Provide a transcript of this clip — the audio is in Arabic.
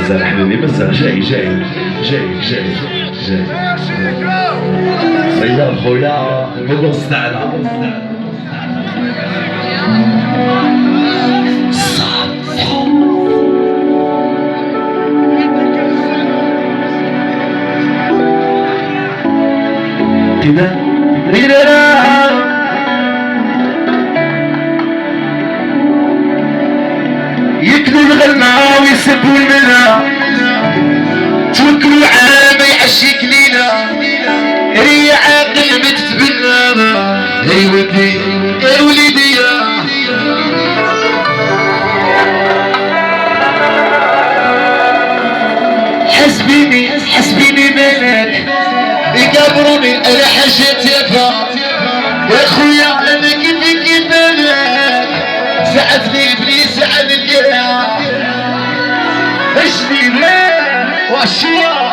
مازال حبيبي مازال جاي جاي جاي جاي جاي. رياض خويا البوغوس تاعنا كذا يكلوا الغنى ويسبوا المنى توكلوا عام يعشيك لينا ريا عاقل ما تتبنى هي ودي يا وليدي حسبيني مالك يقابروني انا حاجات يابا يا خويا انا كيفي مالك ساعدني ابليس على القرا اشني مالك واشوا